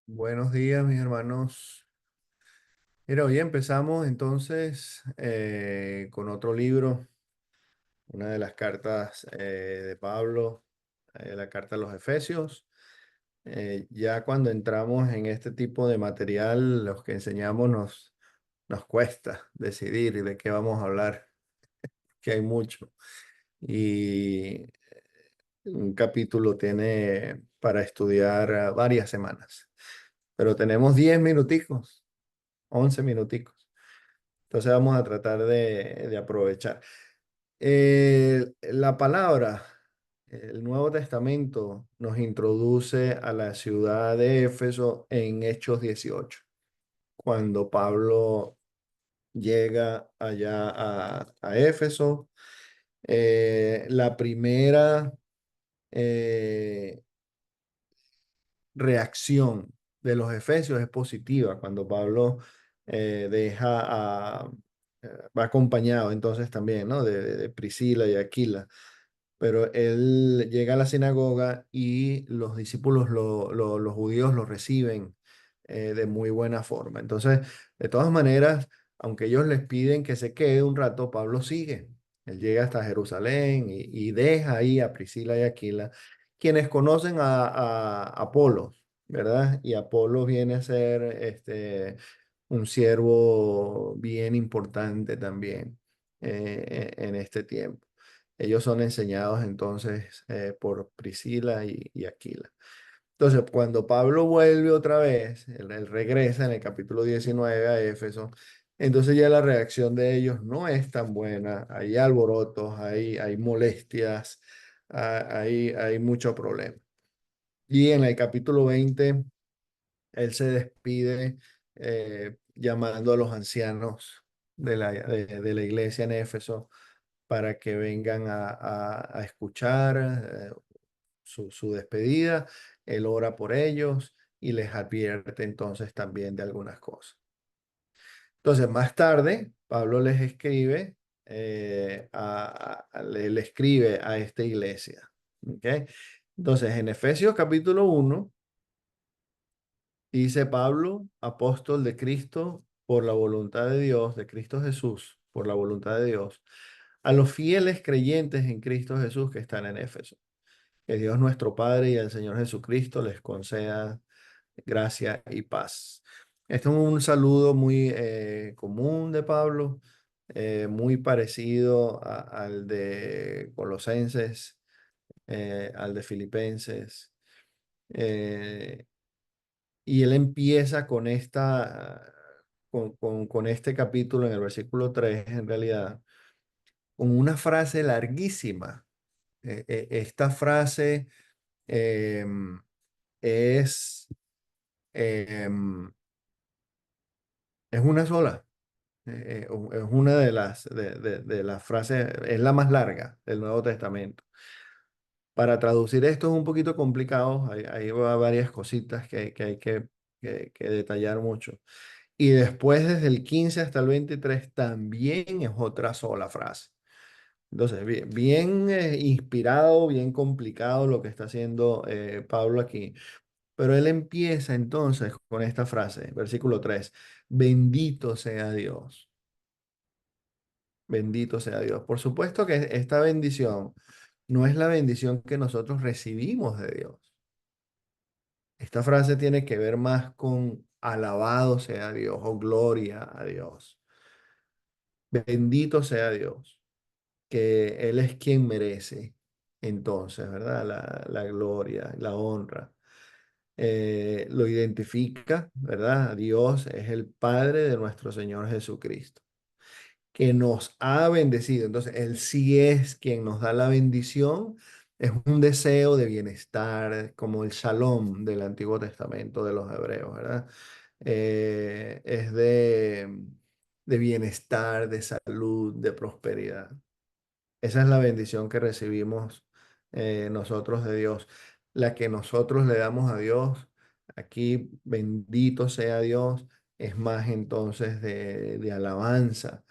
Buenos días, mis hermanos. Mira, hoy empezamos entonces con otro libro, una de las cartas de Pablo, la carta a los Efesios. Ya cuando entramos en este tipo de material, los que enseñamos nos cuesta decidir de qué vamos a hablar, que hay mucho. Y un capítulo tiene para estudiar varias semanas, pero tenemos 10 minuticos, 11 minuticos. Entonces vamos a tratar de aprovechar. La palabra, el Nuevo Testamento nos introduce a la ciudad de Éfeso en Hechos 18, cuando Pablo llega allá a Éfeso. La primera eh, reacción de los efesios es positiva cuando Pablo deja va acompañado entonces también, ¿no? De Priscila y Aquila, pero él llega a la sinagoga y los discípulos, los judíos lo reciben de muy buena forma. Entonces, de todas maneras, aunque ellos les piden que se quede un rato, Pablo sigue. Él llega hasta Jerusalén y deja ahí a Priscila y Aquila, quienes conocen a Apolos, ¿verdad? Y Apolos viene a ser un siervo bien importante también en este tiempo. Ellos son enseñados entonces por Priscila y Aquila. Entonces, cuando Pablo vuelve otra vez, él regresa en el capítulo 19 a Éfeso, entonces ya la reacción de ellos no es tan buena. Hay alborotos, hay molestias, hay mucho problema. Y en el capítulo 20, él se despide llamando a los ancianos de la iglesia en Éfeso para que vengan a escuchar su despedida. Él ora por ellos y les advierte entonces también de algunas cosas. Entonces, más tarde, Pablo les escribe, le escribe a esta iglesia. ¿Ok? Entonces, en Efesios capítulo 1, dice Pablo, apóstol de Cristo, por la voluntad de Dios, de Cristo Jesús, por la voluntad de Dios, a los fieles creyentes en Cristo Jesús que están en Éfeso. Que Dios nuestro Padre y el Señor Jesucristo les conceda gracia y paz. Este es un saludo muy común de Pablo, muy parecido al de Colosenses, al de Filipenses. eh, y él empieza con con este capítulo en el versículo 3 en realidad, con una frase larguísima. Esta frase em, es, em, es una sola. Es una de las frases, es la más larga del Nuevo Testamento. Para traducir esto es un poquito complicado, hay varias cositas que hay que detallar mucho. Y después, desde el 15 hasta el 23 también es otra sola frase. Entonces, bien, inspirado, bien complicado lo que está haciendo Pablo aquí. Pero él empieza entonces con esta frase, versículo 3: bendito sea Dios, bendito sea Dios. Por supuesto que esta bendición no es la bendición que nosotros recibimos de Dios. Esta frase tiene que ver más con alabado sea Dios o gloria a Dios. Bendito sea Dios, que Él es quien merece entonces, ¿verdad? La gloria, la honra. Lo identifica, ¿verdad? Dios es el Padre de nuestro Señor Jesucristo, que nos ha bendecido. Entonces, Él sí es quien nos da la bendición. Es un deseo de bienestar, como el shalom del Antiguo Testamento de los hebreos, ¿verdad? Es de bienestar, de salud, de prosperidad. Esa es la bendición que recibimos nosotros de Dios, la que nosotros le damos a Dios. Aquí, bendito sea Dios, es más entonces de alabanza.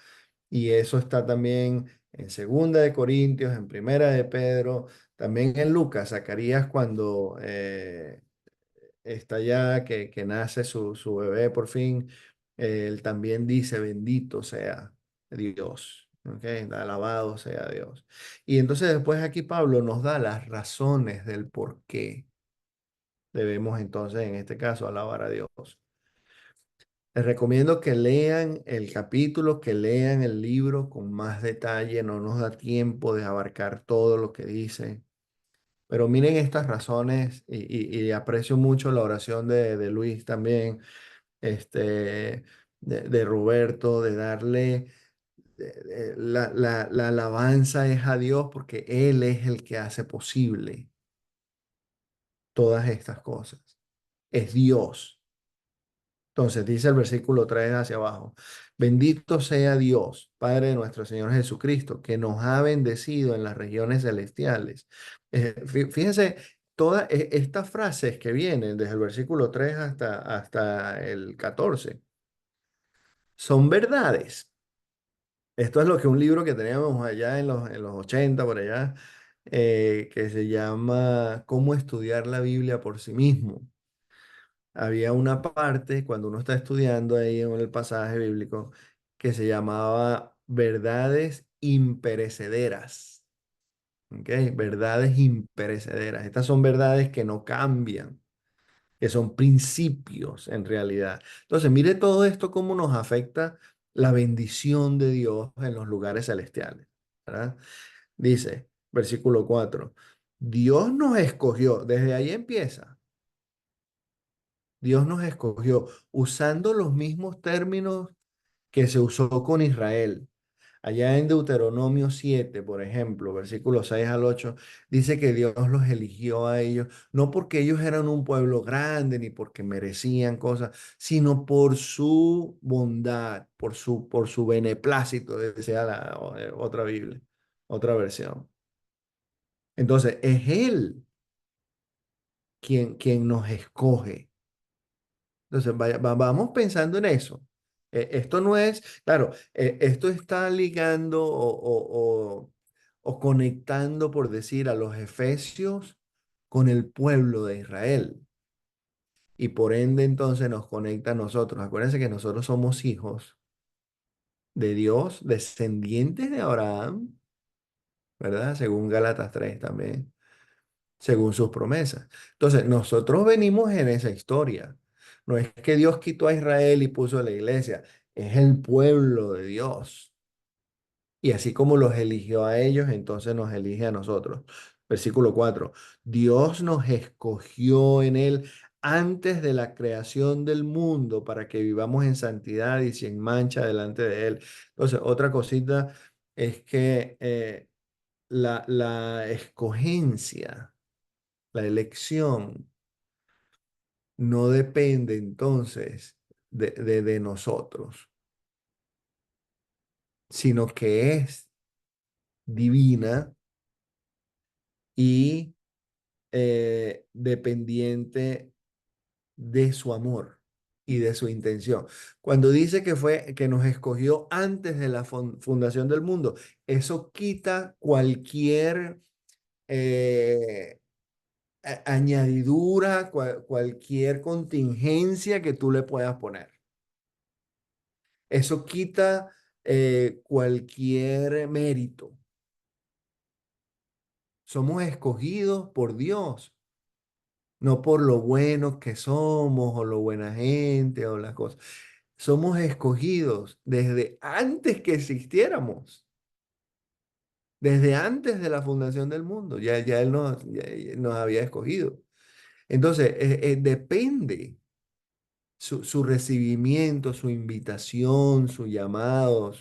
Y eso está también en Segunda de Corintios, en Primera de Pedro, también en Lucas, Zacarías, cuando está ya, que nace su bebé por fin, él también dice, bendito sea Dios, ¿ok? Alabado sea Dios. Y entonces después aquí Pablo nos da las razones del por qué debemos entonces, en este caso, alabar a Dios. Les recomiendo que lean el capítulo, que lean el libro con más detalle, no nos da tiempo de abarcar todo lo que dice. Pero miren estas razones y aprecio mucho la oración de Luis también, de Roberto, de darle la alabanza es a Dios porque Él es el que hace posible todas estas cosas. Es Dios. Entonces dice el versículo 3 hacia abajo, bendito sea Dios, Padre de nuestro Señor Jesucristo, que nos ha bendecido en las regiones celestiales. Fíjense, todas estas frases que vienen desde el versículo 3 hasta el 14 son verdades. Esto es lo que un libro que teníamos allá en los 80 por allá, que se llama Cómo estudiar la Biblia por sí mismo. Había una parte cuando uno está estudiando ahí en el pasaje bíblico que se llamaba verdades imperecederas. ¿Ok? Verdades imperecederas. Estas son verdades que no cambian, que son principios en realidad. Entonces, mire todo esto cómo nos afecta la bendición de Dios en los lugares celestiales. ¿Verdad? Dice, versículo 4, Dios nos escogió, desde ahí empieza. Dios nos escogió usando los mismos términos que se usó con Israel. Allá en Deuteronomio 7, por ejemplo, versículos 6 al 8, dice que Dios los eligió a ellos, no porque ellos eran un pueblo grande ni porque merecían cosas, sino por su bondad, por su beneplácito, decía la otra Biblia, otra versión. Entonces, es Él quien nos escoge. Entonces, vamos pensando en eso. Esto no es, claro, esto está ligando o conectando, por decir, a los efesios con el pueblo de Israel. Y por ende, entonces nos conecta a nosotros. Acuérdense que nosotros somos hijos de Dios, descendientes de Abraham, ¿verdad? Según Gálatas 3 también, según sus promesas. Entonces, nosotros venimos en esa historia. No es que Dios quitó a Israel y puso a la iglesia, es el pueblo de Dios. Y así como los eligió a ellos, entonces nos elige a nosotros. Versículo 4. Dios nos escogió en él antes de la creación del mundo para que vivamos en santidad y sin mancha delante de él. Entonces, otra cosita es que la escogencia, la elección, no depende entonces de nosotros, sino que es divina y dependiente de su amor y de su intención. Cuando dice que nos escogió antes de la fundación del mundo, eso quita cualquier eh, añadidura, cualquier contingencia que tú le puedas poner. Eso quita cualquier mérito. Somos escogidos por Dios, no por lo buenos que somos o lo buena gente o las cosas. Somos escogidos desde antes que existiéramos, desde antes de la fundación del mundo. Ya Él ya nos había escogido. Entonces, depende su recibimiento, su invitación, su llamado,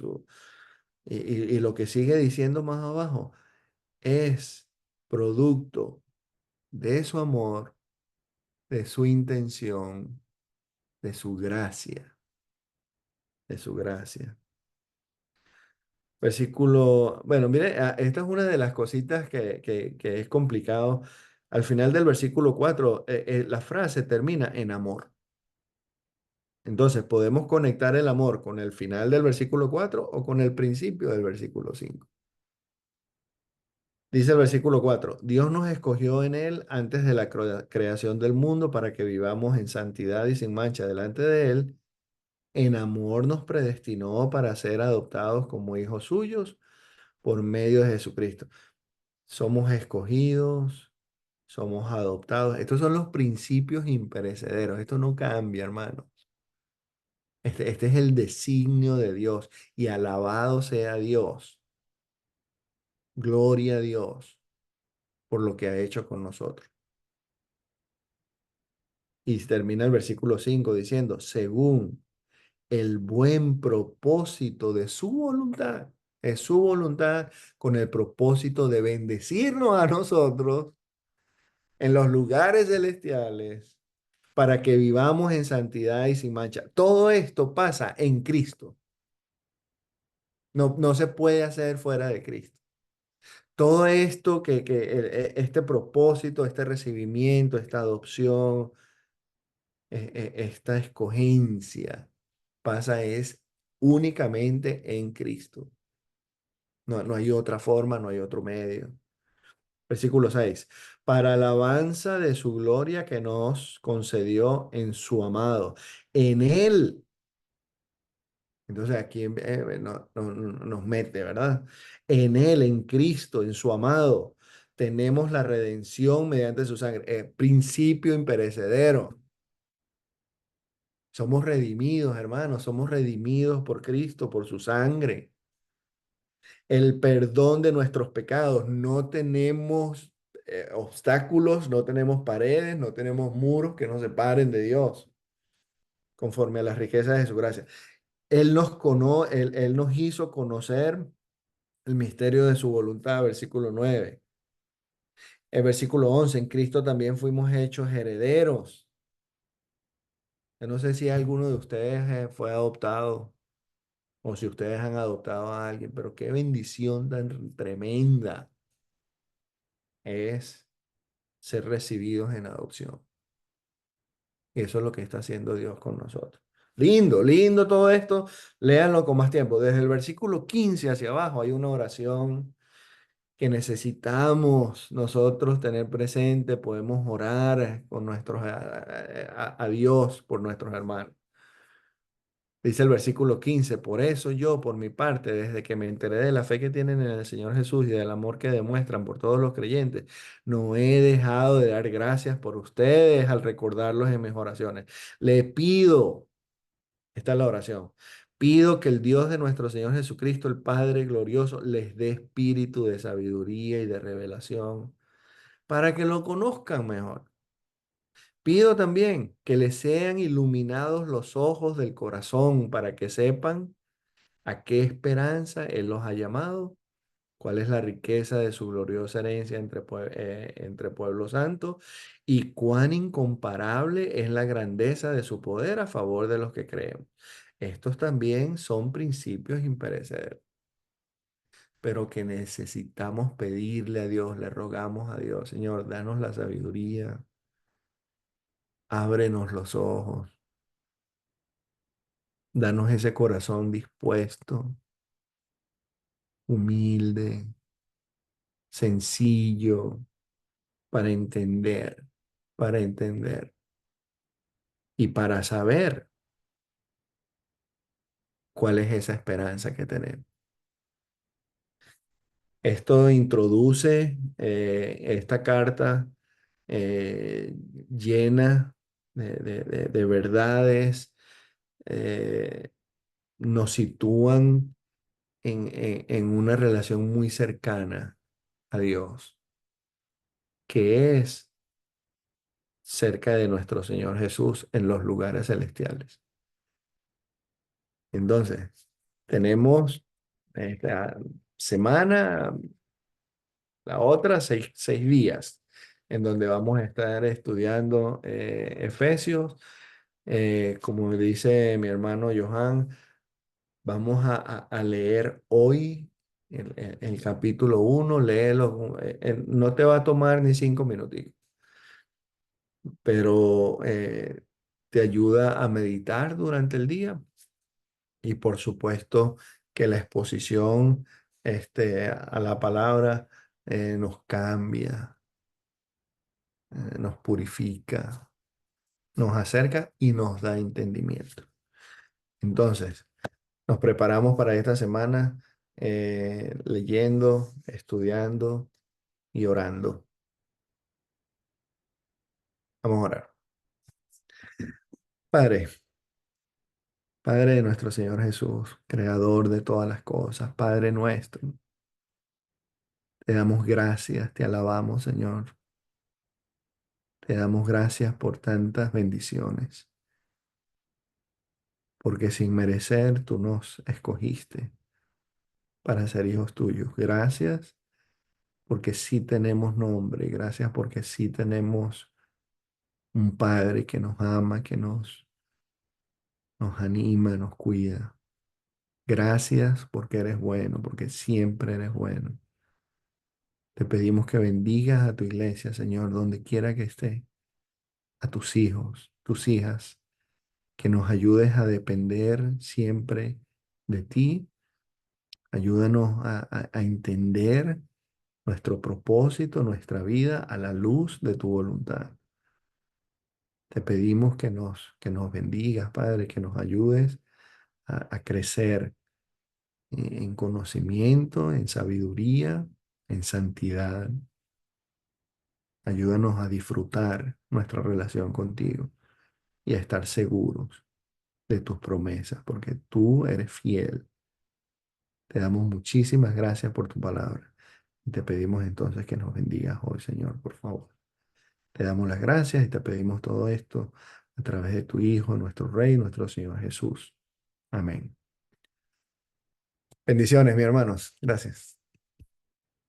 y lo que sigue diciendo más abajo es producto de su amor, de su intención, de su gracia, de su gracia. Versículo, bueno, mire, esta es una de las cositas que es complicado. Al final del versículo 4 la frase termina en amor. Entonces, podemos conectar el amor con el final del versículo 4 o con el principio del versículo 5. Dice el versículo 4: Dios nos escogió en Él antes de la creación del mundo para que vivamos en santidad y sin mancha delante de Él. En amor nos predestinó para ser adoptados como hijos suyos por medio de Jesucristo. Somos escogidos, somos adoptados. Estos son los principios imperecederos. Esto no cambia, hermano. Este es el designio de Dios y alabado sea Dios. Gloria a Dios por lo que ha hecho con nosotros. Y termina el versículo 5 diciendo, según el buen propósito de su voluntad. Es su voluntad con el propósito de bendecirnos a nosotros en los lugares celestiales para que vivamos en santidad y sin mancha. Todo esto pasa en Cristo. No, no se puede hacer fuera de Cristo. Todo esto este propósito, este recibimiento, esta adopción, esta escogencia pasa es únicamente en Cristo. No, no hay otra forma, no hay otro medio. Versículo 6. Para alabanza de su gloria que nos concedió en su amado. En él. Entonces aquí nos mete, ¿verdad? En él, en Cristo, en su amado, tenemos la redención mediante su sangre. Principio imperecedero. Somos redimidos, hermanos, somos redimidos por Cristo, por su sangre. El perdón de nuestros pecados. No tenemos obstáculos, no tenemos paredes, no tenemos muros que nos separen de Dios, conforme a las riquezas de su gracia. Él nos hizo conocer el misterio de su voluntad, versículo 9. El versículo 11, en Cristo también fuimos hechos herederos. Yo no sé si alguno de ustedes fue adoptado o si ustedes han adoptado a alguien, pero qué bendición tan tremenda es ser recibidos en adopción. Y eso es lo que está haciendo Dios con nosotros. Lindo, lindo todo esto. Léanlo con más tiempo. Desde el versículo 15 hacia abajo hay una oración que necesitamos nosotros tener presente. Podemos orar con a Dios por nuestros hermanos. Dice el versículo 15, por eso yo, por mi parte, desde que me enteré de la fe que tienen en el Señor Jesús y del amor que demuestran por todos los creyentes, no he dejado de dar gracias por ustedes al recordarlos en mis oraciones. Le pido, esta es la oración, pido que el Dios de nuestro Señor Jesucristo, el Padre glorioso, les dé espíritu de sabiduría y de revelación para que lo conozcan mejor. Pido también que les sean iluminados los ojos del corazón para que sepan a qué esperanza Él los ha llamado, cuál es la riqueza de su gloriosa herencia entre pueblos santos y cuán incomparable es la grandeza de su poder a favor de los que creemos. Estos también son principios imperecederos, pero que necesitamos pedirle a Dios, le rogamos a Dios, Señor, danos la sabiduría, ábrenos los ojos, danos ese corazón dispuesto, humilde, sencillo, para entender y para saber cuál es esa esperanza que tenemos. Esto introduce esta carta eh, llena de verdades, eh, nos sitúan en una relación muy cercana a Dios, que es cerca de nuestro Señor Jesús en los lugares celestiales. Entonces, tenemos esta semana, la otra, seis días, en donde vamos a estar estudiando Efesios. Como dice mi hermano Johan, vamos a leer hoy el capítulo 1, léelo. No te va a tomar ni 5 minutos, pero te ayuda a meditar durante el día. Y por supuesto que la exposición a la palabra nos cambia, nos purifica, nos acerca y nos da entendimiento. Entonces, nos preparamos para esta semana leyendo, estudiando y orando. Vamos a orar. Padre, Padre de nuestro Señor Jesús, Creador de todas las cosas, Padre nuestro, te damos gracias, te alabamos, Señor. Te damos gracias por tantas bendiciones, porque sin merecer tú nos escogiste para ser hijos tuyos. Gracias porque sí tenemos nombre, gracias porque sí tenemos un Padre que nos ama, que nos anima, nos cuida. Gracias porque eres bueno, porque siempre eres bueno. Te pedimos que bendigas a tu iglesia, Señor, donde quiera que esté, a tus hijos, tus hijas, que nos ayudes a depender siempre de ti. Ayúdanos a entender nuestro propósito, nuestra vida a la luz de tu voluntad. Te pedimos que nos bendigas, Padre, que nos ayudes a crecer en conocimiento, en sabiduría, en santidad. Ayúdanos a disfrutar nuestra relación contigo y a estar seguros de tus promesas, porque tú eres fiel. Te damos muchísimas gracias por tu palabra. Y te pedimos entonces que nos bendigas hoy, Señor, por favor. Te damos las gracias y te pedimos todo esto a través de tu Hijo, nuestro Rey, nuestro Señor Jesús. Amén. Bendiciones, mis hermanos. Gracias.